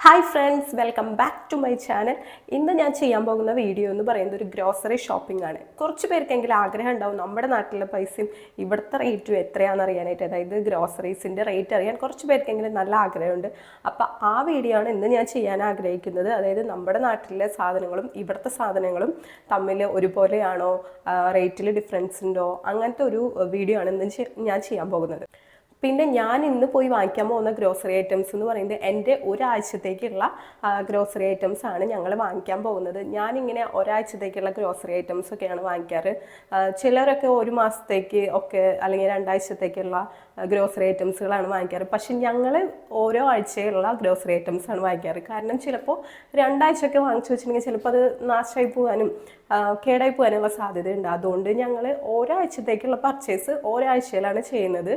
Hi friends, welcome back to my channel. ഇന്ന് ഞാൻ ചെയ്യാൻ പോകുന്ന വീഡിയോ എന്ന് പറയുന്നത് ഒരു ഗ്രോസറി ഷോപ്പിംഗ് ആണ്. കുറച്ച് പേർക്കെങ്കിലും ആഗ്രഹം ഉണ്ടാവും നമ്മുടെ നാട്ടിലെ പൈസയും ഇവിടുത്തെ റേറ്റും എത്രയാണെന്ന് അറിയാനായിട്ട്. അതായത് ഗ്രോസറീസിൻ്റെ റേറ്റ് അറിയാൻ കുറച്ച് പേർക്കെങ്കിലും നല്ല ആഗ്രഹമുണ്ട്. അപ്പോൾ ആ വീഡിയോ ആണ് ഇന്ന് ഞാൻ ചെയ്യാൻ ആഗ്രഹിക്കുന്നത്. അതായത് നമ്മുടെ നാട്ടിലെ സാധനങ്ങളും ഇവിടുത്തെ സാധനങ്ങളും തമ്മിൽ ഒരുപോലെയാണോ, റേറ്റിൽ ഡിഫറൻസ് ഉണ്ടോ, അങ്ങനത്തെ ഒരു വീഡിയോ ആണ് ഇന്ന് ഞാൻ ചെയ്യാൻ പോകുന്നത്. പിന്നെ ഞാൻ ഇന്ന് പോയി വാങ്ങിക്കാൻ പോകുന്ന ഗ്രോസറി ഐറ്റംസ് എന്ന് പറയുന്നത് എൻ്റെ ഒരാഴ്ചത്തേക്കുള്ള ഗ്രോസറി ഐറ്റംസ് ആണ് ഞങ്ങൾ വാങ്ങിക്കാൻ പോകുന്നത്. ഞാനിങ്ങനെ ഒരാഴ്ചത്തേക്കുള്ള ഗ്രോസറി ഐറ്റംസ് ഒക്കെയാണ് വാങ്ങിക്കാറ്. ചിലരൊക്കെ ഒരു മാസത്തേക്ക് ഒക്കെ അല്ലെങ്കിൽ രണ്ടാഴ്ചത്തേക്കുള്ള ഗ്രോസറി ഐറ്റംസുകളാണ് വാങ്ങിക്കാറ്. പക്ഷെ ഞങ്ങൾ ഓരോ ആഴ്ചയുള്ള ഗ്രോസറി ഐറ്റംസ് ആണ് വാങ്ങിക്കാറ്. കാരണം ചിലപ്പോൾ രണ്ടാഴ്ചയൊക്കെ വാങ്ങിച്ചു വെച്ചിട്ടുണ്ടെങ്കിൽ ചിലപ്പോൾ അത് നാശമായി പോകാനും കേടായി പോകാനുള്ള സാധ്യതയുണ്ട്. അതുകൊണ്ട് ഞങ്ങൾ ഒരാഴ്ചത്തേക്കുള്ള പർച്ചേസ് ഒരാഴ്ചയിലാണ് ചെയ്യുന്നത്.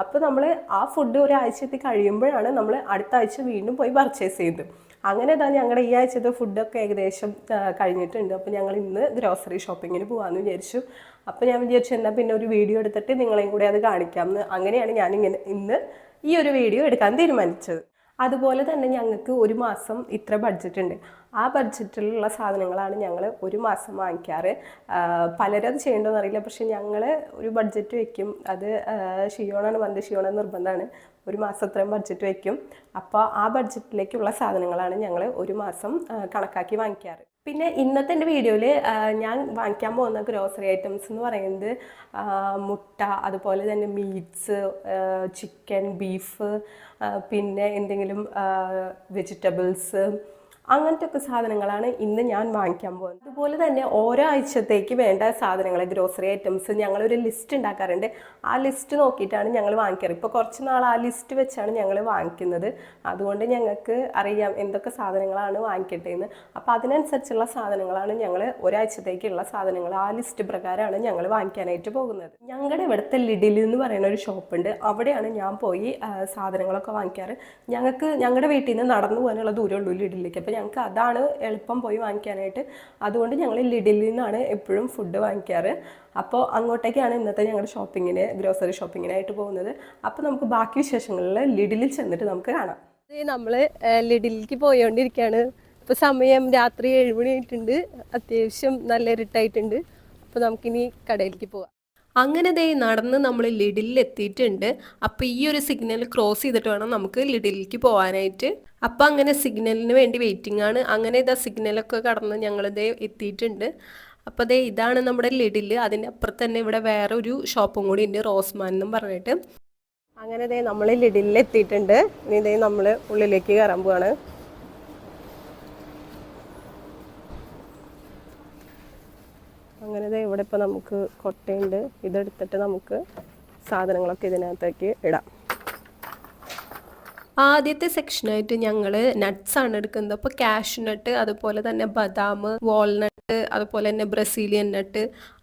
അപ്പോൾ നമ്മൾ ആ ഫുഡ് ഒരാഴ്ചത്തിൽ കഴിയുമ്പോഴാണ് നമ്മൾ അടുത്ത ആഴ്ച വീണ്ടും പോയി പർച്ചേസ് ചെയ്തത്. അങ്ങനെ തന്നെ ഞങ്ങളുടെ ഈ ആഴ്ചത്തെ ഫുഡൊക്കെ ഏകദേശം കഴിഞ്ഞിട്ടുണ്ട്. അപ്പോൾ ഞങ്ങൾ ഇന്ന് ഗ്രോസറി ഷോപ്പിങ്ങിന് പോകാമെന്ന് വിചാരിച്ചു. അപ്പോൾ ഞാൻ വിചാരിച്ചു എന്നാൽ പിന്നെ ഒരു വീഡിയോ എടുത്തിട്ട് നിങ്ങളെയും കൂടി അത് കാണിക്കാമെന്ന്. അങ്ങനെയാണ് ഞാനിങ്ങനെ ഇന്ന് ഈ ഒരു വീഡിയോ എടുക്കാൻ തീരുമാനിച്ചത്. അതുപോലെ തന്നെ ഞങ്ങൾക്ക് ഒരു മാസം ഇത്ര ബഡ്ജറ്റ് ഉണ്ട്. ആ ബഡ്ജറ്റിലുള്ള സാധനങ്ങളാണ് ഞങ്ങൾ ഒരു മാസം വാങ്ങിക്കാറ്. പലരും അത് ചെയ്യേണ്ടതെന്ന് അറിയില്ല, പക്ഷെ ഞങ്ങൾ ഒരു ബഡ്ജറ്റ് വയ്ക്കും. അത് ഷിയോണാണ് വന്നത്, ഷിയോണ നിർബന്ധമാണ്. ഒരു മാസം അത്രയും ബഡ്ജറ്റ് വയ്ക്കും. അപ്പോൾ ആ ബഡ്ജറ്റിലേക്കുള്ള സാധനങ്ങളാണ് ഞങ്ങൾ ഒരു മാസം കണക്കാക്കി വാങ്ങിക്കാറ്. പിന്നെ ഇന്നത്തെ എൻ്റെ വീഡിയോയിൽ ഞാൻ വാങ്ങിക്കാൻ പോകുന്ന ഗ്രോസറി ഐറ്റംസ് എന്ന് പറയുന്നത് മുട്ട, അതുപോലെ തന്നെ മീറ്റ്സ്, ചിക്കൻ, ബീഫ്, പിന്നെ എന്തെങ്കിലും വെജിറ്റബിൾസ്, അങ്ങനത്തെ ഒക്കെ സാധനങ്ങളാണ് ഇന്ന് ഞാൻ വാങ്ങിക്കാൻ പോകുന്നത്. അതുപോലെ തന്നെ ഓരോ ആഴ്ചത്തേക്ക് വേണ്ട സാധനങ്ങൾ, ഗ്രോസറി ഐറ്റംസ് ഞങ്ങളൊരു ലിസ്റ്റ് ഉണ്ടാക്കാറുണ്ട്. ആ ലിസ്റ്റ് നോക്കിയിട്ടാണ് ഞങ്ങൾ വാങ്ങിക്കാറ്. ഇപ്പോൾ കുറച്ച് നാൾ ആ ലിസ്റ്റ് വെച്ചാണ് ഞങ്ങൾ വാങ്ങിക്കുന്നത്. അതുകൊണ്ട് ഞങ്ങൾക്ക് അറിയാം എന്തൊക്കെ സാധനങ്ങളാണ് വാങ്ങിക്കട്ടെ എന്ന്. അപ്പോൾ അതിനനുസരിച്ചുള്ള സാധനങ്ങളാണ് ഞങ്ങൾ ഒരാഴ്ചത്തേക്കുള്ള സാധനങ്ങൾ ആ ലിസ്റ്റ് പ്രകാരമാണ് ഞങ്ങൾ വാങ്ങിക്കാനായിട്ട് പോകുന്നത്. ഞങ്ങളുടെ ഇവിടുത്തെ ലിഡിൽ എന്ന് പറയുന്ന ഒരു ഷോപ്പുണ്ട്. അവിടെയാണ് ഞാൻ പോയി സാധനങ്ങളൊക്കെ വാങ്ങിക്കാറ്. ഞങ്ങളുടെ വീട്ടിൽ നിന്ന് നടന്നു പോകാനുള്ള ദൂരമുള്ളൂ ലിഡിലേക്ക്. അപ്പോൾ ഞങ്ങൾക്ക് അതാണ് എളുപ്പം പോയി വാങ്ങിക്കാനായിട്ട്. അതുകൊണ്ട് ഞങ്ങൾ ലിഡിൽ നിന്നാണ് എപ്പോഴും ഫുഡ് വാങ്ങിക്കാറ്. അപ്പോൾ അങ്ങോട്ടേക്കാണ് ഇന്നത്തെ ഞങ്ങളുടെ ഗ്രോസറി ഷോപ്പിങ്ങിനായിട്ട് പോകുന്നത്. അപ്പോൾ നമുക്ക് ബാക്കി വിശേഷങ്ങളിൽ ലിഡിലിൽ ചെന്നിട്ട് നമുക്ക് കാണാം. നമ്മൾ ലിഡിലേക്ക് പോയോണ്ടിരിക്കുകയാണ്. ഇപ്പോൾ സമയം രാത്രി 7 മണി ആയിട്ടുണ്ട്. അത്യാവശ്യം നല്ല ഇരുട്ടായിട്ടുണ്ട്. അപ്പോൾ നമുക്കിനി കടയിലേക്ക് പോകാം. അങ്ങനെ ദേ നടന്ന് നമ്മൾ ലിഡിലിൽ എത്തിയിട്ടുണ്ട്. അപ്പോൾ ഈ ഒരു സിഗ്നൽ ക്രോസ് ചെയ്തിട്ട് വേണം നമുക്ക് ലിഡിലേക്ക് പോകാനായിട്ട്. അപ്പോൾ അങ്ങനെ സിഗ്നലിന് വേണ്ടി വെയിറ്റിംഗ് ആണ്. അങ്ങനെ ഇതാ സിഗ്നലൊക്കെ കടന്ന് ഞങ്ങളിതേ എത്തിയിട്ടുണ്ട്. അപ്പോൾ ദേ ഇതാണ് നമ്മുടെ ലിഡിൽ. അതിൻ്റെ അപ്പുറത്ത് തന്നെ ഇവിടെ വേറെ ഒരു ഷോപ്പും കൂടി ഉണ്ട്, റോസ്മാൻ എന്നും പറഞ്ഞിട്ട്. അങ്ങനെ ദേ നമ്മൾ ലിഡിലിൽ എത്തിയിട്ടുണ്ട്. ഇനി ദേ നമ്മൾ ഉള്ളിലേക്ക് കയറാൻ പോവാണ്. അങ്ങനെ ഇവിടെ ഇപ്പോൾ നമുക്ക് കൊട്ടയുണ്ട്. ഇതെടുത്തിട്ട് നമുക്ക് സാധനങ്ങളൊക്കെ ഇതിനകത്തേക്ക് ഇടാം. ആദ്യത്തെ സെക്ഷനായിട്ട് ഞങ്ങൾ നട്ട്സാണ് എടുക്കുന്നത്. അപ്പോൾ കാഷ്യൂ നട്ട്, അതുപോലെ തന്നെ ബദാം, വാൾനട്ട്, അതുപോലെ തന്നെ ബ്രസീലിയൻ നട്ട്,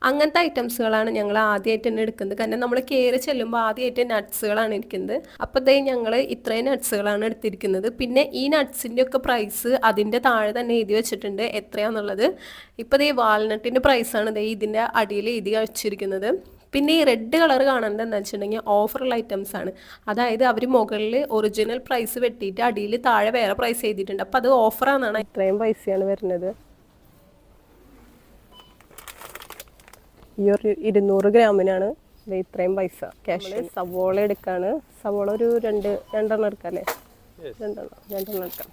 അങ്ങനത്തെ ഐറ്റംസുകളാണ് ഞങ്ങൾ ആദ്യമായിട്ട് തന്നെ എടുക്കുന്നത്. കാരണം നമ്മൾ കയറി ചെല്ലുമ്പോൾ ആദ്യമായിട്ട് നട്ട്സുകളാണ് ഇരിക്കുന്നത്. അപ്പോൾ ദേ ഞങ്ങൾ ഇത്രയും നട്ട്സുകളാണ് എടുത്തിരിക്കുന്നത്. പിന്നെ ഈ നട്ട്സിൻ്റെ ഒക്കെ പ്രൈസ് അതിൻ്റെ താഴെ തന്നെ എഴുതി വെച്ചിട്ടുണ്ട് എത്രയാണെന്നുള്ളത്. ഇപ്പോൾ ദേ വാൾനട്ടിൻ്റെ പ്രൈസാണ് ദേ ഇതിൻ്റെ അടിയിൽ എഴുതി വെച്ചിരിക്കുന്നത്. പിന്നെ ഈ റെഡ് കളർ കാണേണ്ടത് എന്താണെന്ന് വെച്ചിട്ടുണ്ടെങ്കിൽ ഓഫറുള്ള ഐറ്റംസ് ആണ്. അതായത് അവർ മുകളിൽ ഒറിജിനൽ പ്രൈസ് വെട്ടിയിട്ട് അടിയിൽ താഴെ വേറെ പ്രൈസ് ചെയ്തിട്ടുണ്ട്. അപ്പോൾ അത് ഓഫറാണെന്നാണ്. ഇത്രയും പൈസയാണ് വരുന്നത്. ഈ ഒരു 200 ഗ്രാമിനാണ് ഇത്രയും പൈസ ക്യാഷ്. സവോള എടുക്കാണ്. സവോള ഒരു രണ്ടെണ്ണം എടുക്കാം അല്ലേ? രണ്ടെണ്ണം എടുക്കാം.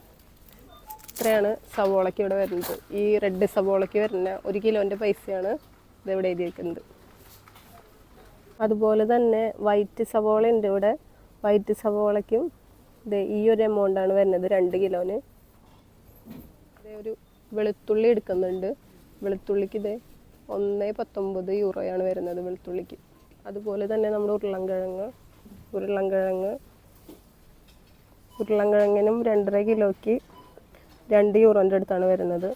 ഇത്രയാണ് സവോളയ്ക്ക് ഇവിടെ വരുന്നത്. ഈ റെഡ് സവോളയ്ക്ക് വരുന്ന 1 കിലോൻ്റെ പൈസയാണ് ഇതെവിടെ എഴുതിയിരിക്കുന്നത്. അതുപോലെ തന്നെ വൈറ്റ് സവോള ഉണ്ട് ഇവിടെ. വൈറ്റ് സവോളയ്ക്കും ഈ ഒരു എമൗണ്ടാണ് വരുന്നത് 2 കിലോന്. ഒരു വെളുത്തുള്ളി എടുക്കുന്നുണ്ട്. വെളുത്തുള്ളിക്ക് 1.19 യൂറോയാണ് വരുന്നത് വെളുത്തുള്ളിക്ക്. അതുപോലെ തന്നെ നമ്മുടെ ഉരുളൻകിഴങ്ങിനും 2.5 കിലോയ്ക്ക് 2 യൂറോൻ്റെ അടുത്താണ് വരുന്നത്.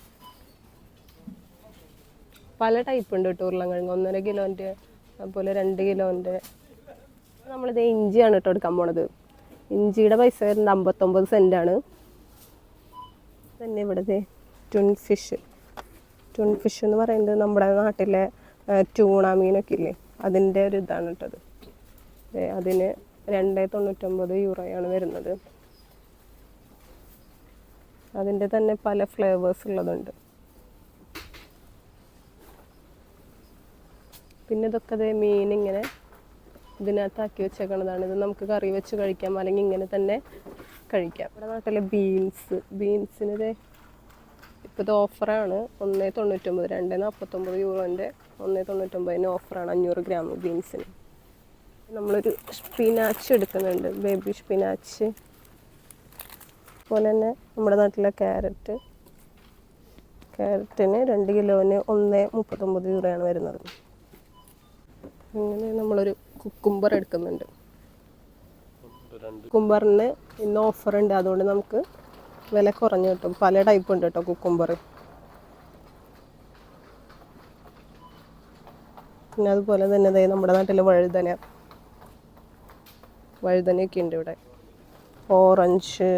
പല ടൈപ്പ് ഉണ്ട് കേട്ടോ ഉരുളൻകിഴങ്ങ്. 1.5 കിലോൻ്റെ, അതുപോലെ 2 കിലോൻ്റെ. നമ്മളിത് ഇഞ്ചിയാണ് കേട്ടോ എടുക്കാൻ പോണത്. ഇഞ്ചിയുടെ പൈസ വരുന്നത് 59 സെൻറ്റാണ്. തന്നെ ഇവിടെ ട്വിൻ ഫിഷ് എന്ന് പറയുന്നത് നമ്മുടെ നാട്ടിലെ ട്യൂണ മീനൊക്കെ ഇല്ലേ, അതിൻ്റെ ഒരു ഇതാണ് കേട്ടത്. അതിന് 2.99 യൂറോയാണ് വരുന്നത്. അതിൻ്റെ തന്നെ പല ഫ്ലേവേഴ്സ് ഉള്ളതുണ്ട്. പിന്നെ ഇതൊക്കെ അതേ മീൻ ഇങ്ങനെ ഇതിനകത്താക്കി വെച്ചേക്കണതാണ്. ഇത് നമുക്ക് കറി വെച്ച് കഴിക്കാം, അല്ലെങ്കിൽ ഇങ്ങനെ തന്നെ കഴിക്കാം. നമ്മുടെ നാട്ടിലെ ബീൻസിന് ഇപ്പോൾ ഇത് ഓഫറാണ്. 1,99 €2.49 1,99 ഓഫറാണ് 500 ഗ്രാം ബീൻസിന്. നമ്മളൊരു സ്പിനാച്ച് എടുക്കുന്നുണ്ട്, ബേബി സ്പിനാച്ച്. അതുപോലെ തന്നെ നമ്മുടെ നാട്ടിലെ ക്യാരറ്റിന് 2 കിലോന് 1,39 € വരുന്നത്. അങ്ങനെ നമ്മളൊരു കുക്കുംബർ എടുക്കുന്നുണ്ട്. കുക്കുംബറിന് ഇന്ന് ഓഫറുണ്ട്, അതുകൊണ്ട് നമുക്ക് വില കുറഞ്ഞു കിട്ടും. പല ടൈപ്പ് ഉണ്ട് കേട്ടോ കുക്കുംബർ. പിന്നെ അതുപോലെ തന്നെ നമ്മുടെ നാട്ടിലെ വഴുതനയൊക്കെ ഉണ്ട് ഇവിടെ. ഓറഞ്ച്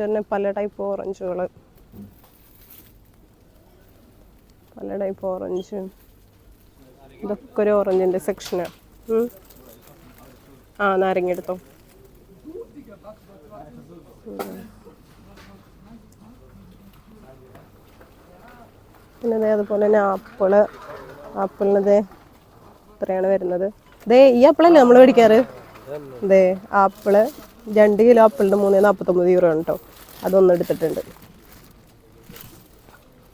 തന്നെ പല ടൈപ്പ് ഓറഞ്ചുകൾ, ഇതൊക്കെ ഒരു ഓറഞ്ചിൻ്റെ സെക്ഷനാണ്. നാരങ്ങ എടുത്തോ. പിന്നെ അതുപോലെ തന്നെ ആപ്പിളിന് എത്രയാണ് വരുന്നത്? ഈ ആപ്പിളല്ലേ നമ്മൾ മേടിക്കാറ്? ആപ്പിള് 2 കിലോ ആപ്പിളിന് 3,49 ആണ് കേട്ടോ. അതൊന്നും എടുത്തിട്ടുണ്ട്.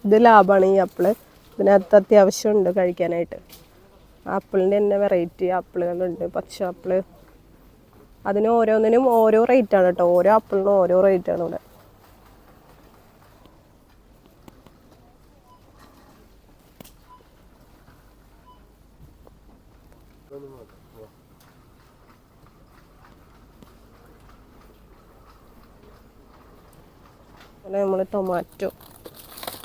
ഇത് ലാഭമാണ് ഈ ആപ്പിള്. ഇതിനകത്ത് അത്യാവശ്യമുണ്ട് കഴിക്കാനായിട്ട്. ആപ്പിളിൻ്റെ തന്നെ വെറൈറ്റി ആപ്പിളുകളുണ്ട്. പച്ച ആപ്പിള്, അതിന് ഓരോന്നിനും ഓരോ റേറ്റാണ് കേട്ടോ. ഓരോ ആപ്പിളിനും ഓരോ റേറ്റാണ് ഇവിടെ. അതുപോലെ നമ്മൾ ടൊമാറ്റോ,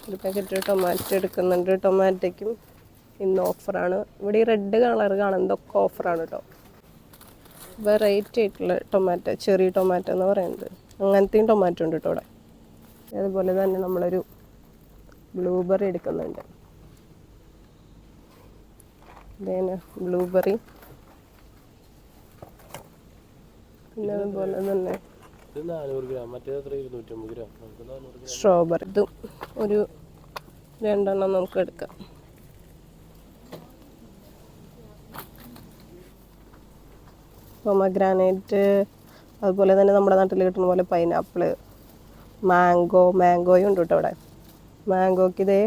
ഒരു പാക്കറ്റ് ടൊമാറ്റോ എടുക്കുന്നുണ്ട്. ടൊമാറ്റോയ്ക്കും ഇന്ന് ഓഫറാണ്. ഇവിടെ ഈ റെഡ് കളർ കാണുന്നതൊക്കെ ഓഫറാണ് കേട്ടോ. വെറൈറ്റി ആയിട്ടുള്ള ടൊമാറ്റോ, ചെറിയ ടൊമാറ്റോ എന്ന് പറയുന്നത്, അങ്ങനത്തെയും ടൊമാറ്റോ ഉണ്ട് കേട്ടോ ഇവിടെ. അതുപോലെ തന്നെ നമ്മളൊരു ബ്ലൂബെറി എടുക്കുന്നുണ്ട്. ബ്ലൂബെറി, പിന്നെ അതുപോലെ തന്നെ സ്ട്രോബെറി, ഇതും ഒരു 2 എണ്ണം നമുക്ക് എടുക്കാം. പൊമഗ്രാനൈറ്റ്, അതുപോലെ തന്നെ നമ്മുടെ നാട്ടിൽ കിട്ടുന്ന പോലെ പൈനാപ്പിള്, മാംഗോയും ഉണ്ട് കേട്ടോ ഇവിടെ. മാംഗോക്ക്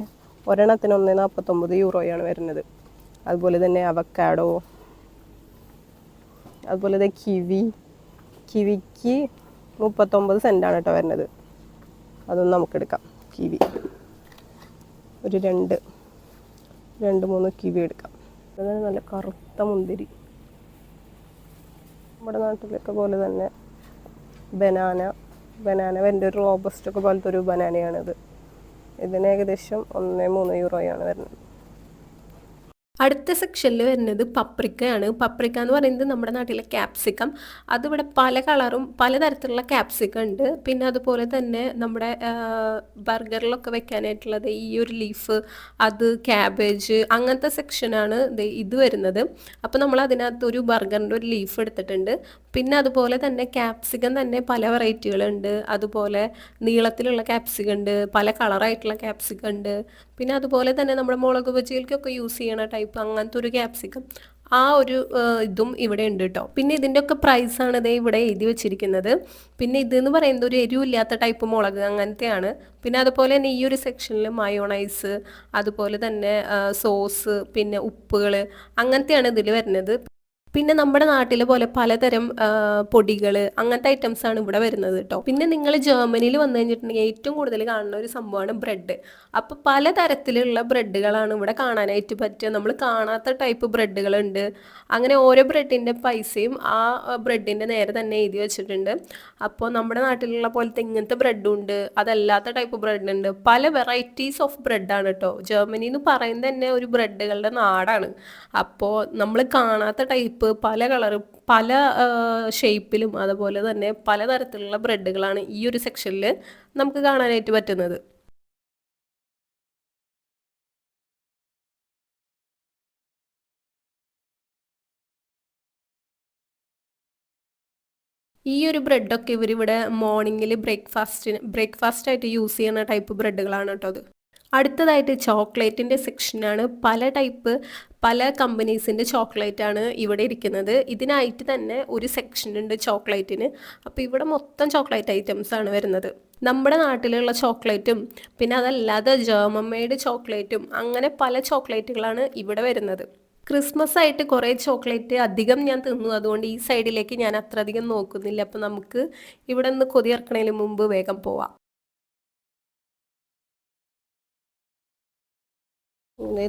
ഒരെണ്ണത്തിന് 1,49 € വരുന്നത്. അതുപോലെ തന്നെ അവക്കാഡോ, അതുപോലെ കിവിക്ക് 39 സെൻറ്റാണ് കേട്ടോ വരുന്നത്. അതൊന്നും നമുക്കെടുക്കാം. കിവി ഒരു 2-3 കിവി എടുക്കാം. അതുപോലെ നല്ല കറുത്ത മുന്തിരി, നമ്മുടെ നാട്ടിലൊക്കെ പോലെ തന്നെ ബനാന വരുന്ന ഒരു റോബസ്റ്റൊക്കെ പോലത്തെ ഒരു ബനാനയാണിത്. ഇതിന് ഏകദേശം 1,3 € വരുന്നത്. അടുത്ത സെക്ഷനിൽ വരുന്നത് പപ്രിക്കയാണ്. പപ്രിക്ക എന്ന് പറയുന്നത് നമ്മുടെ നാട്ടിലെ ക്യാപ്സിക്കം. അതിവിടെ പല കളറും പലതരത്തിലുള്ള ക്യാപ്സിക്കം ഉണ്ട്. പിന്നെ അതുപോലെ തന്നെ നമ്മുടെ ബർഗറിലൊക്കെ വെക്കാനായിട്ടുള്ളത് ഈ ഒരു ലീഫ്, അത് ക്യാബേജ്, അങ്ങനത്തെ സെക്ഷനാണ് ഇത് വരുന്നത്. അപ്പോൾ നമ്മൾ അതിനകത്ത് ഒരു ബർഗറിൻ്റെ ഒരു ലീഫ് എടുത്തിട്ടുണ്ട്. പിന്നെ അതുപോലെ തന്നെ ക്യാപ്സിക്കം തന്നെ പല വെറൈറ്റികളുണ്ട്. അതുപോലെ നീളത്തിലുള്ള ക്യാപ്സിക്കം ഉണ്ട്, പല കളറായിട്ടുള്ള ക്യാപ്സിക്കം ഉണ്ട്. പിന്നെ അതുപോലെ തന്നെ നമ്മുടെ മുളക് ബജികൾക്കൊക്കെ യൂസ് ചെയ്യണ ടൈപ്പ് അങ്ങനത്തെ ഒരു ക്യാപ്സിക്കം, ആ ഒരു ഇതും ഇവിടെ ഉണ്ട് കേട്ടോ. പിന്നെ ഇതിൻ്റെ ഒക്കെ പ്രൈസാണ് ഇവിടെ എഴുതി വെച്ചിരിക്കുന്നത്. പിന്നെ ഇതെന്ന് പറയുന്നത് ഒരു എരിവില്ലാത്ത ടൈപ്പ് മുളക് അങ്ങനത്തെയാണ്. പിന്നെ അതുപോലെ തന്നെ ഈ ഒരു സെക്ഷനിൽ മയോണൈസ്, അതുപോലെ തന്നെ സോസ്, പിന്നെ ഉപ്പുകൾ, അങ്ങനത്തെയാണ് ഇതിൽ വരുന്നത്. പിന്നെ നമ്മുടെ നാട്ടിലെ പോലെ പലതരം പൊടികൾ, അങ്ങനത്തെ ഐറ്റംസാണ് ഇവിടെ വരുന്നത് കേട്ടോ. പിന്നെ നിങ്ങൾ ജർമ്മനിയിൽ വന്നു കഴിഞ്ഞിട്ടുണ്ടെങ്കിൽ ഏറ്റവും കൂടുതൽ കാണുന്ന ഒരു സംഭവമാണ് ബ്രെഡ്. അപ്പോൾ പലതരത്തിലുള്ള ബ്രെഡുകളാണ് ഇവിടെ കാണാനായിട്ട് പറ്റുക. നമ്മൾ കാണാത്ത ടൈപ്പ് ബ്രെഡുകളുണ്ട്. അങ്ങനെ ഓരോ ബ്രെഡിൻ്റെ പൈസയും ആ ബ്രെഡിൻ്റെ നേരെ തന്നെ എഴുതി വെച്ചിട്ടുണ്ട്. അപ്പോൾ നമ്മുടെ നാട്ടിലുള്ള പോലത്തെ ഇങ്ങനത്തെ ബ്രെഡും ഉണ്ട്, അതല്ലാത്ത ടൈപ്പ് ബ്രെഡ് ഉണ്ട്. പല വെറൈറ്റീസ് ഓഫ് ബ്രെഡാണ് കേട്ടോ. ജർമ്മനി എന്ന് പറയുന്നത് തന്നെ ഒരു ബ്രെഡുകളുടെ നാടാണ്. അപ്പോൾ നമ്മൾ കാണാത്ത ടൈപ്പ് പല കളറ്, പല ഷേപ്പിലും, അതുപോലെ തന്നെ പലതരത്തിലുള്ള ബ്രെഡുകളാണ് ഈ ഒരു സെക്ഷനിൽ നമുക്ക് കാണാനായിട്ട് പറ്റുന്നത്. ഈ ഒരു ബ്രെഡൊക്കെ ഇവരിവിടെ മോർണിംഗിൽ ബ്രേക്ക്ഫാസ്റ്റായിട്ട് യൂസ് ചെയ്യുന്ന ടൈപ്പ് ബ്രെഡുകളാണ് കേട്ടോ അത്. അടുത്തതായിട്ട് ചോക്ലേറ്റിൻ്റെ സെക്ഷനാണ്. പല കമ്പനീസിൻ്റെ ചോക്ലേറ്റാണ് ഇവിടെ ഇരിക്കുന്നത്. ഇതിനായിട്ട് തന്നെ ഒരു സെക്ഷൻ ഉണ്ട് ചോക്ലേറ്റിന്. അപ്പോൾ ഇവിടെ മൊത്തം ചോക്ലേറ്റ് ഐറ്റംസ് ആണ് വരുന്നത്. നമ്മുടെ നാട്ടിലുള്ള ചോക്ലേറ്റും പിന്നെ അതല്ലാതെ ജർമ്മൻ മെയ്ഡ് ചോക്ലേറ്റും അങ്ങനെ പല ചോക്ലേറ്റുകളാണ് ഇവിടെ വരുന്നത്. ക്രിസ്മസ് ആയിട്ട് കുറേ ചോക്ലേറ്റ് അധികം ഞാൻ തിന്നു, അതുകൊണ്ട് ഈ സൈഡിലേക്ക് ഞാൻ അത്ര അധികം നോക്കുന്നില്ല. അപ്പോൾ നമുക്ക് ഇവിടെ നിന്ന് കൊതിയിറക്കണതിന് മുമ്പ് വേഗം പോവാം.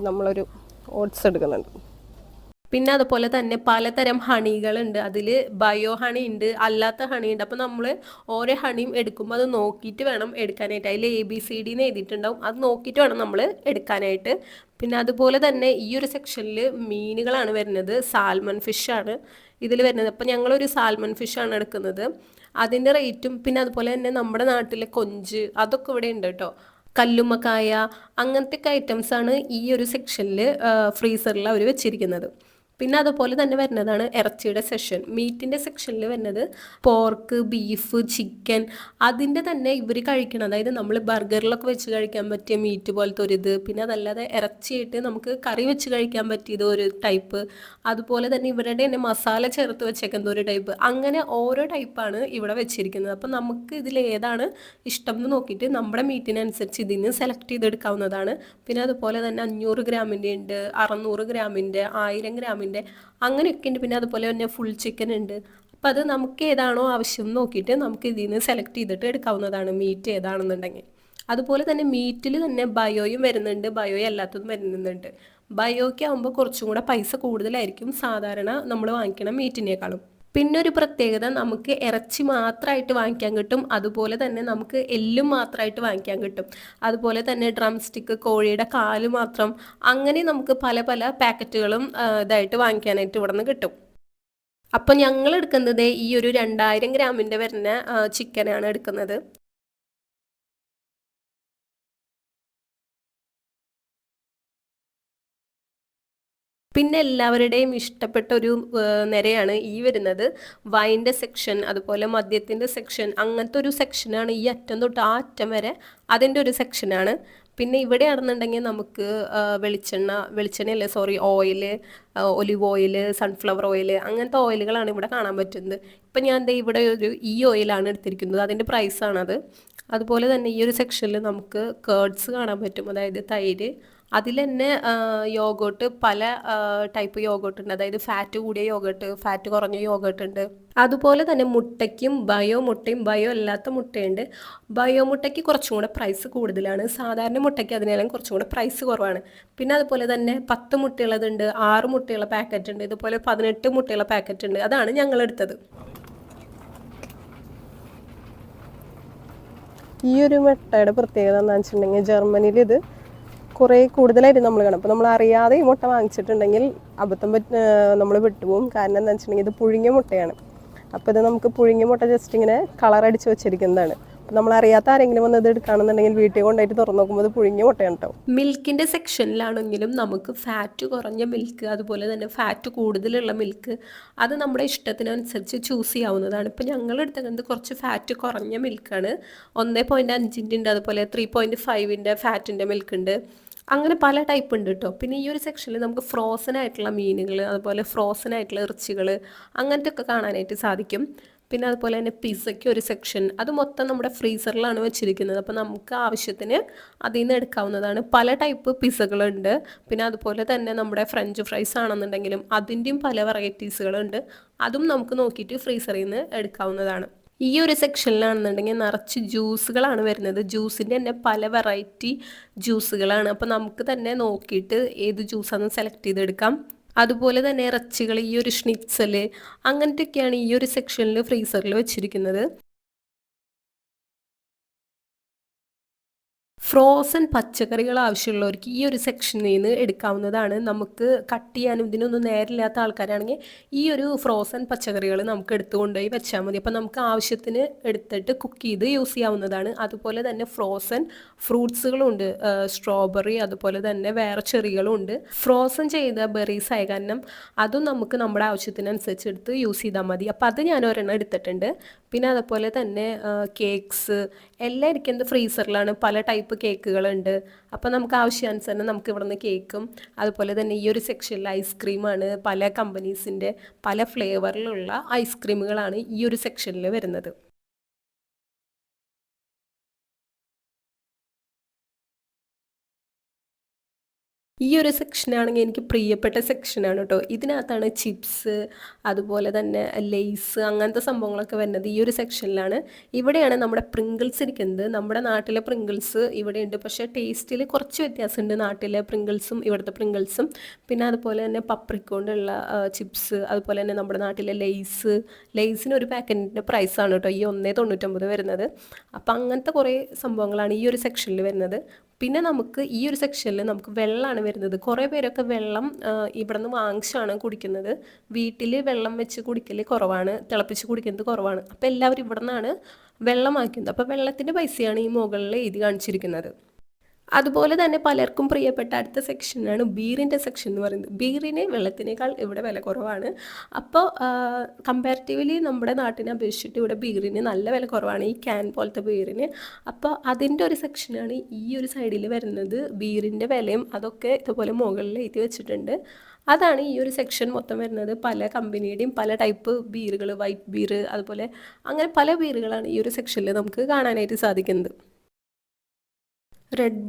നമ്മളൊരു ഓട്സ് എടുക്കുന്നുണ്ട്. പിന്നെ അതുപോലെ തന്നെ പലതരം ഹണികളുണ്ട്. അതിൽ ബയോ ഹണി ഉണ്ട്, അല്ലാത്ത ഹണി ഉണ്ട്. അപ്പോൾ നമ്മൾ ഓരോ ഹണിയും എടുക്കുമ്പോൾ അത് നോക്കിയിട്ട് വേണം എടുക്കാനായിട്ട്. അതിൽ ABCD എന്ന് എഴുതിയിട്ടുണ്ടാവും, അത് നോക്കിയിട്ട് വേണം നമ്മൾ എടുക്കാനായിട്ട്. പിന്നെ അതുപോലെ തന്നെ ഈ ഒരു സെക്ഷനിൽ മീനുകളാണ് വരുന്നത്. സാൽമൺ ഫിഷാണ് ഇതിൽ വരുന്നത്. അപ്പോൾ ഞങ്ങളൊരു സാൽമൺ ഫിഷാണ് എടുക്കുന്നത്. അതിൻ്റെ റേറ്റും പിന്നെ അതുപോലെ തന്നെ നമ്മുടെ നാട്ടിലെ കൊഞ്ച് അതൊക്കെ ഇവിടെ ഉണ്ട് കേട്ടോ. കല്ലുമ്മക്കായ അങ്ങനത്തെ ഐറ്റംസാണ് ഈ ഒരു സെക്ഷനിൽ ഫ്രീസറിൽ അവർ വെച്ചിരിക്കുന്നത്. പിന്നെ അതുപോലെ തന്നെ വരുന്നതാണ് ഇറച്ചിയുടെ സെക്ഷൻ. മീറ്റിൻ്റെ സെക്ഷനിൽ വരുന്നത് പോർക്ക്, ബീഫ്, ചിക്കൻ അതിൻ്റെ തന്നെ ഇവർ കഴിക്കണം. അതായത് നമ്മൾ ബർഗറിലൊക്കെ വെച്ച് കഴിക്കാൻ പറ്റിയ മീറ്റ് പോലത്തെ ഒരു ഇത്, പിന്നെ അതല്ലാതെ ഇറച്ചിയായിട്ട് നമുക്ക് കറി വെച്ച് കഴിക്കാൻ പറ്റിയത് ഒരു ടൈപ്പ്, അതുപോലെ തന്നെ ഇവരുടെ തന്നെ മസാല ചേർത്ത് വെച്ചേക്കുന്ന ഒരു ടൈപ്പ്, അങ്ങനെ ഓരോ ടൈപ്പാണ് ഇവിടെ വെച്ചിരിക്കുന്നത്. അപ്പം നമുക്ക് ഇതിൽ ഏതാണ് ഇഷ്ടം എന്ന് നോക്കിയിട്ട് നമ്മുടെ മീറ്റിനനുസരിച്ച് ഇതിന് സെലക്ട് ചെയ്തെടുക്കാവുന്നതാണ്. പിന്നെ അതുപോലെ തന്നെ 500 ഗ്രാമിൻ്റെ ഉണ്ട്, 600 ഗ്രാമിൻ്റെ, 1000 ഗ്രാമിൻ്റെ അങ്ങനെയൊക്കെ ഉണ്ട്. പിന്നെ അതുപോലെ തന്നെ ഫുൾ ചിക്കൻ ഉണ്ട്. അപ്പോൾ അത് നമുക്ക് ഏതാണോ ആവശ്യം നോക്കിയിട്ട് നമുക്ക് ഇതിൽ നിന്ന് സെലക്ട് ചെയ്തിട്ട് എടുക്കാവുന്നതാണ് മീറ്റ് ഏതാണെന്നുണ്ടെങ്കിൽ. അതുപോലെ തന്നെ മീറ്റിൽ തന്നെ ബയോയും വരുന്നുണ്ട്, ബയോ അല്ലാത്തതും വരുന്നുണ്ട്. ബയോയ്ക്ക് ആകുമ്പോൾ കുറച്ചും കൂടെ പൈസ കൂടുതലായിരിക്കും സാധാരണ നമ്മൾ വാങ്ങിക്കണ മീറ്റിനേക്കാളും. പിന്നെ ഒരു പ്രത്യേകത, നമുക്ക് ഇറച്ചി മാത്രമായിട്ട് വാങ്ങിക്കാൻ കിട്ടും, അതുപോലെ തന്നെ നമുക്ക് എല്ലും മാത്രമായിട്ട് വാങ്ങിക്കാൻ കിട്ടും. അതുപോലെ തന്നെ ഡ്രം സ്റ്റിക്ക്, കോഴിയുടെ കാല് മാത്രം, അങ്ങനെ നമുക്ക് പല പല പാക്കറ്റുകളും ഇതായിട്ട് വാങ്ങിക്കാനായിട്ട് ഇവിടെ നിന്ന് കിട്ടും. അപ്പം ഞങ്ങൾ എടുക്കുന്നത് ഈ ഒരു 2000 ഗ്രാമിൻ്റെ വരുന്ന ചിക്കനാണ് എടുക്കുന്നത്. പിന്നെ എല്ലാവരുടെയും ഇഷ്ടപ്പെട്ട ഒരു നിരയാണ് ഈ വരുന്നത്. വൈൻ്റെ സെക്ഷൻ, അതുപോലെ മദ്യത്തിൻ്റെ സെക്ഷൻ, അങ്ങനത്തെ ഒരു സെക്ഷനാണ് ഈ അറ്റം തൊട്ട് ആ അറ്റം വരെ അതിൻ്റെ ഒരു സെക്ഷനാണ്. പിന്നെ ഇവിടെ ആണെന്നുണ്ടെങ്കിൽ നമുക്ക് വെളിച്ചെണ്ണയല്ലേ oil, olive oil, sunflower oil അങ്ങനത്തെ ഓയിലുകളാണ് ഇവിടെ കാണാൻ പറ്റുന്നത്. ഇപ്പം ഞാൻ ഇവിടെ ഈ ഓയിലാണ് എടുത്തിരിക്കുന്നത്, അതിൻ്റെ പ്രൈസാണത്. അതുപോലെ തന്നെ ഈ ഒരു സെക്ഷനിൽ നമുക്ക് കേർഡ്സ് കാണാൻ പറ്റും, അതായത് തൈര്. അതിൽ തന്നെ യോഗോട്ട്, പല ടൈപ്പ് യോഗോട്ട് ഉണ്ട്, അതായത് ഫാറ്റ് കൂടിയ യോഗോട്ട്, ഫാറ്റ് കുറഞ്ഞ യോഗോട്ട് ഉണ്ട്. അതുപോലെ തന്നെ മുട്ടയ്ക്കും ബയോ മുട്ടയും ബയോ അല്ലാത്ത മുട്ടയുണ്ട്. ബയോ മുട്ടയ്ക്ക് കുറച്ചും കൂടെ പ്രൈസ് കൂടുതലാണ്, സാധാരണ മുട്ടയ്ക്ക് അതിനെല്ലാം കുറച്ചും കൂടെ പ്രൈസ് കുറവാണ്. പിന്നെ അതുപോലെ തന്നെ 10 മുട്ടയുള്ളതുണ്ട്, 6 മുട്ടയുള്ള പാക്കറ്റ് ഉണ്ട്, ഇതുപോലെ 18 മുട്ടയുള്ള പാക്കറ്റ് ഉണ്ട്. അതാണ് ഞങ്ങൾ എടുത്തത്. ഈ ഒരു മുട്ടയുടെ പ്രത്യേകത എന്താണെന്ന് വെച്ചിട്ടുണ്ടെങ്കിൽ ജർമ്മനിയിൽ ഇത് കുറേ കൂടുതലായിട്ട് നമ്മൾ കാണും. അപ്പോൾ നമ്മൾ അറിയാതെ ഈ മുട്ട വാങ്ങിച്ചിട്ടുണ്ടെങ്കിൽ അബദ്ധം നമ്മൾ വിട്ടുപോകും. കാരണം എന്താണെന്ന് വെച്ചിട്ടുണ്ടെങ്കിൽ ഇത് പുഴുങ്ങിയ മുട്ടയാണ്. അപ്പോൾ ഇത് നമുക്ക് പുഴുങ്ങിയ മുട്ട ജസ്റ്റ് ഇങ്ങനെ കളറടിച്ച് വെച്ചിരിക്കുന്നതാണ്. അപ്പോൾ നമ്മൾ അറിയാത്ത ആരെങ്കിലും വന്ന് ഇത് എടുക്കുകയാണെന്നുണ്ടെങ്കിൽ വീട്ടിൽ കൊണ്ടായിട്ട് തുറന്നു നോക്കുമ്പോൾ ഇത് പുഴുങ്ങിയ മുട്ടയാണ് കേട്ടോ. മിൽക്കിൻ്റെ സെക്ഷനിലാണെങ്കിലും നമുക്ക് ഫാറ്റ് കുറഞ്ഞ മിൽക്ക്, അതുപോലെ തന്നെ ഫാറ്റ് കൂടുതലുള്ള മിൽക്ക്, അത് നമ്മുടെ ഇഷ്ടത്തിനനുസരിച്ച് ചൂസ് ചെയ്യാവുന്നതാണ്. ഇപ്പോൾ ഞങ്ങൾ എടുത്തത് കുറച്ച് ഫാറ്റ് കുറഞ്ഞ മിൽക്കാണ്, 1.5 ഉണ്ട്, അതുപോലെ 3.5 ഫാറ്റിൻ്റെ മിൽക്ക് ഉണ്ട്. അങ്ങനെ പല ടൈപ്പ് ഉണ്ട് കേട്ടോ. പിന്നെ ഈ ഒരു സെക്ഷനിൽ നമുക്ക് ഫ്രോസൺ ആയിട്ടുള്ള മീനുകൾ, അതുപോലെ ഫ്രോസൺ ആയിട്ടുള്ള ഇറച്ചികൾ അങ്ങനത്തെ ഒക്കെ കാണാനായിട്ട് സാധിക്കും. പിന്നെ അതുപോലെ തന്നെ പിസ്സയ്ക്ക് ഒരു സെക്ഷൻ, അത് മൊത്തം നമ്മുടെ ഫ്രീസറിലാണ് വെച്ചിരിക്കുന്നത്. അപ്പോൾ നമുക്ക് ആവശ്യത്തിന് അതിൽ നിന്ന് എടുക്കാവുന്നതാണ്. പല ടൈപ്പ് പിസ്സകളുണ്ട്. പിന്നെ അതുപോലെ തന്നെ നമ്മുടെ ഫ്രഞ്ച് ഫ്രൈസ് ആണെന്നുണ്ടെങ്കിലും അതിൻ്റെയും പല വെറൈറ്റീസുകളുണ്ട്. അതും നമുക്ക് നോക്കിയിട്ട് ഫ്രീസറിൽ നിന്ന് എടുക്കാവുന്നതാണ്. ഈ ഒരു സെക്ഷനിലാണെന്നുണ്ടെങ്കിൽ നിറച്ച് ജ്യൂസുകളാണ് വരുന്നത്. ജ്യൂസിൻ്റെ തന്നെ പല വെറൈറ്റി ജ്യൂസുകളാണ്. അപ്പോൾ നമുക്ക് തന്നെ നോക്കിയിട്ട് ഏത് ജ്യൂസാണെന്ന് സെലക്ട് ചെയ്തെടുക്കാം. അതുപോലെ തന്നെ ഇറച്ചികൾ, ഈ ഒരു ഷ്നിറ്റ്സൽ അങ്ങനത്തെയൊക്കെയാണ് ഈ ഒരു സെക്ഷനിൽ ഫ്രീസറിൽ വെച്ചിരിക്കുന്നത്. ഫ്രോസൺ പച്ചക്കറികൾ ആവശ്യമുള്ളവർക്ക് ഈ ഒരു സെക്ഷനിൽ നിന്ന് എടുക്കാവുന്നതാണ്. നമുക്ക് കട്ട് ചെയ്യാനും ഇതിനൊന്നും നേരില്ലാത്ത ആൾക്കാരാണെങ്കിൽ ഈ ഒരു ഫ്രോസൺ പച്ചക്കറികൾ നമുക്ക് എടുത്തു കൊണ്ടുപോയി വെച്ചാൽ മതി. അപ്പോൾ നമുക്ക് ആവശ്യത്തിന് എടുത്തിട്ട് കുക്ക് ചെയ്ത് യൂസ് ചെയ്യാവുന്നതാണ്. അതുപോലെ തന്നെ ഫ്രോസൺ ഫ്രൂട്ട്സുകളുണ്ട്, സ്ട്രോബെറി, അതുപോലെ തന്നെ വേറെ ചെറികളും ഉണ്ട്. ഫ്രോസൺ ചെയ്ത ബെറീസ് ആയ കാരണം അതും നമുക്ക് നമ്മുടെ ആവശ്യത്തിനനുസരിച്ച് എടുത്ത് യൂസ് ചെയ്താൽ മതി. അപ്പോൾ അത് ഞാൻ ഒരെണ്ണം എടുത്തിട്ടുണ്ട്. പിന്നെ അതുപോലെ തന്നെ കേക്ക്സ് എല്ലാം ഇരിക്കുന്നത് ഫ്രീസറിലാണ്. പല ടൈപ്പ് കേക്കുകളുണ്ട്. അപ്പോൾ നമുക്ക് ആവശ്യാനുസരണം നമുക്ക് ഇവിടുന്ന് കേക്കും അതുപോലെ തന്നെ ഈ ഒരു സെക്ഷനിൽ ഐസ്ക്രീമാണ്. പല കമ്പനീസിൻ്റെ പല ഫ്ലേവറിലുള്ള ഐസ്ക്രീമുകളാണ് ഈ ഒരു സെക്ഷനിൽ വരുന്നത്. ഈ ഒരു സെക്ഷനാണെങ്കിൽ എനിക്ക് പ്രിയപ്പെട്ട സെക്ഷനാണ് കേട്ടോ. ഇതിനകത്താണ് ചിപ്സ്, അതുപോലെ തന്നെ ലെയ്സ്, അങ്ങനത്തെ സംഭവങ്ങളൊക്കെ വരുന്നത് ഈ ഒരു സെക്ഷനിലാണ്. ഇവിടെയാണ് നമ്മുടെ പ്രിങ്കിൾസ് ഇരിക്കുന്നത്. നമ്മുടെ നാട്ടിലെ പ്രിങ്കിൾസ് ഇവിടെയുണ്ട്, പക്ഷേ ടേസ്റ്റിൽ കുറച്ച് വ്യത്യാസമുണ്ട് നാട്ടിലെ പ്രിങ്കിൾസും ഇവിടുത്തെ പ്രിങ്കിൾസും. പിന്നെ അതുപോലെ തന്നെ പപ്രിക്കോണ്ടുള്ള ചിപ്സ്, അതുപോലെ തന്നെ നമ്മുടെ നാട്ടിലെ ലെയ്സിന് ഒരു പാക്കറ്റിൻ്റെ പ്രൈസാണ് കേട്ടോ ഈ 1.99 വരുന്നത്. അപ്പം അങ്ങനത്തെ കുറേ സംഭവങ്ങളാണ് ഈ ഒരു സെക്ഷനിൽ വരുന്നത്. പിന്നെ നമുക്ക് ഈ ഒരു സെക്ഷനിൽ നമുക്ക് വെള്ളമാണ് വരുന്നത്. കുറേ പേരൊക്കെ വെള്ളം ഇവിടെ നിന്ന് വാങ്ങിച്ചാണ് കുടിക്കുന്നത്. വീട്ടിൽ വെള്ളം വെച്ച് കുടിക്കൽ കുറവാണ്, തിളപ്പിച്ച് കുടിക്കുന്നത് കുറവാണ്. അപ്പോൾ എല്ലാവരും ഇവിടെ നിന്നാണ് വെള്ളം വാങ്ങിക്കുന്നത്. അപ്പോൾ വെള്ളത്തിൻ്റെ പൈസയാണ് ഈ മുകളിൽ എഴുതി കാണിച്ചിരിക്കുന്നത്. അതുപോലെ തന്നെ പലർക്കും പ്രിയപ്പെട്ട അടുത്ത സെക്ഷനാണ് ബീറിൻ്റെ സെക്ഷൻ എന്ന് പറയുന്നത്. ബീറിന് വെള്ളത്തിനേക്കാൾ ഇവിടെ വില കുറവാണ്. അപ്പോൾ കമ്പാരിറ്റീവ്ലി നമ്മുടെ നാട്ടിനെ അപേക്ഷിച്ചിട്ട് ഇവിടെ ബീറിന് നല്ല വില കുറവാണ്, ഈ ക്യാൻ പോലത്തെ ബീറിന്. അപ്പോൾ അതിൻ്റെ ഒരു സെക്ഷനാണ് ഈ ഒരു സൈഡിൽ വരുന്നത്. ബീറിൻ്റെ വിലയും അതൊക്കെ ഇതുപോലെ മുകളിൽ എഴുതി വെച്ചിട്ടുണ്ട്. അതാണ് ഈ ഒരു സെക്ഷൻ മൊത്തം വരുന്നത്. പല കമ്പനിയുടെയും പല ടൈപ്പ് ബീറുകൾ, വൈറ്റ് ബീർ, അതുപോലെ അങ്ങനെ പല ബീറുകളാണ് ഈ ഒരു സെക്ഷനിൽ നമുക്ക് കാണാനായിട്ട് സാധിക്കുന്നത്. റെഡ്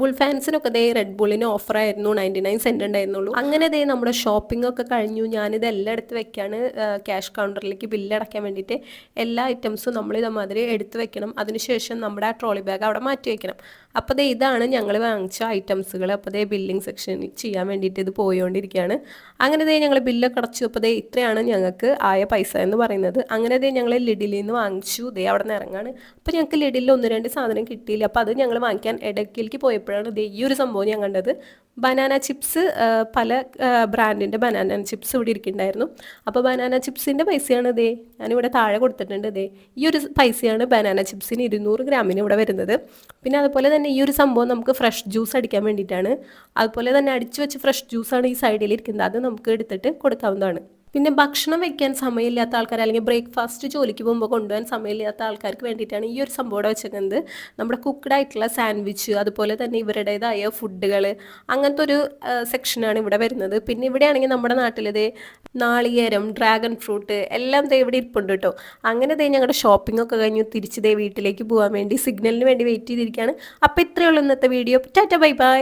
ബുൾ ഫാൻസിനൊക്കെ ദേ റെഡ് ബുള്ളിന് ഓഫറായിരുന്നു, 99 സെൻറ്റ് ഉണ്ടായിരുന്നുള്ളൂ. അങ്ങനെ ദേ നമ്മുടെ ഷോപ്പിംഗ് ഒക്കെ കഴിഞ്ഞു. ഞാനിത് എല്ലാം എടുത്ത് വെക്കാണ് ക്യാഷ് കൗണ്ടറിലേക്ക് ബില്ലടയ്ക്കാൻ വേണ്ടിയിട്ട്. എല്ലാ ഐറ്റംസും നമ്മൾ ഇതേമാതിരി എടുത്ത് വെക്കണം. അതിനുശേഷം നമ്മുടെ ആ ട്രോളി ബാഗ് അവിടെ മാറ്റി വയ്ക്കണം. അപ്പോൾ ദേ ഇതാണ് ഞങ്ങൾ വാങ്ങിച്ച ഐറ്റംസുകൾ. അപ്പോൾ ദേ ബില്ലിംഗ് സെക്ഷനിൽ ചെയ്യാൻ വേണ്ടിയിട്ട് ഇത് പോയിക്കൊണ്ടിരിക്കുകയാണ്. അങ്ങനെ ദേ ഞങ്ങൾ ബില്ലൊക്കെ അടച്ചു. അപ്പോൾ ദേ ഇത്രയാണ് ഞങ്ങൾക്ക് ആയ പൈസ എന്ന് പറയുന്നത്. അങ്ങനെ ദേ ഞങ്ങൾ ലിഡിലിൽ നിന്ന് വാങ്ങിച്ചു. ദേ അവിടെ നിന്ന് ഇറങ്ങാണ്. അപ്പോൾ ഞങ്ങൾക്ക് ലിഡിലിൽ 1-2 സാധനം കിട്ടിയില്ല. അപ്പോൾ അത് ഞങ്ങൾ വാങ്ങിക്കാൻ ഇടയ്ക്കിലേക്ക് പോയപ്പോഴാണ് ദേ ഈ ഒരു സംഭവം ഞാൻ കണ്ടത്. ബനാന ചിപ്സ്, പല ബ്രാൻഡിൻ്റെ ബനാന ചിപ്സ് ഇവിടെ ഇരിക്കുന്നുണ്ടായിരുന്നു. അപ്പോൾ ബനാന ചിപ്സിൻ്റെ പൈസയാണ് ദേ ഞാനിവിടെ താഴെ കൊടുത്തിട്ടുണ്ട്. ദേ ഈ ഒരു പൈസയാണ് ബനാന ചിപ്സിന് 200 ഗ്രാമിന് ഇവിടെ വരുന്നത്. പിന്നെ അതുപോലെ തന്നെ ഈ ഒരു സംഭവം നമുക്ക് ഫ്രഷ് ജ്യൂസ് അടിക്കാൻ വേണ്ടിയിട്ടാണ്. അതുപോലെ തന്നെ അടിച്ചു വെച്ച് ഫ്രഷ് ജ്യൂസാണ് ഈ സൈഡിൽ ഇരിക്കുന്നത്. അത് നമുക്ക് എടുത്തിട്ട് കൊടുക്കാവുന്നതാണ്. പിന്നെ ഭക്ഷണം വെക്കാൻ സമയമില്ലാത്ത ആൾക്കാർ, അല്ലെങ്കിൽ ബ്രേക്ക്ഫാസ്റ്റ് ജോലിക്ക് പോകുമ്പോൾ കൊണ്ടുപോകാൻ സമയമില്ലാത്ത ആൾക്കാർക്ക് വേണ്ടിയിട്ടാണ് ഈ ഒരു സംഭവം വെച്ചിരിക്കുന്നത്. നമ്മുടെ കുക്ക്ഡ് ആയിട്ടുള്ള സാൻഡ്വിച്ച്, അതുപോലെ തന്നെ ഇവരുടേതായ ഫുഡുകൾ, അങ്ങനത്തെ ഒരു സെക്ഷനാണ് ഇവിടെ വരുന്നത്. പിന്നെ ഇവിടെയാണെങ്കിൽ നമ്മുടെ നാട്ടിലതേ നാളികേരം, ഡ്രാഗൺ ഫ്രൂട്ട് എല്ലാം ദേ ഇവിടെ ഇരിപ്പുണ്ട് കേട്ടോ. അങ്ങനെ ദേ ഞങ്ങളുടെ ഷോപ്പിംഗ് ഒക്കെ കഴിഞ്ഞു തിരിച്ച് ദേ വീട്ടിലേക്ക് പോകാൻ വേണ്ടി സിഗ്നലിന് വേണ്ടി വെയിറ്റ് ചെയ്തിരിക്കുകയാണ്. അപ്പോൾ ഇത്രയേ ഉള്ളൂ ഇന്നത്തെ വീഡിയോ. Tata bye bye.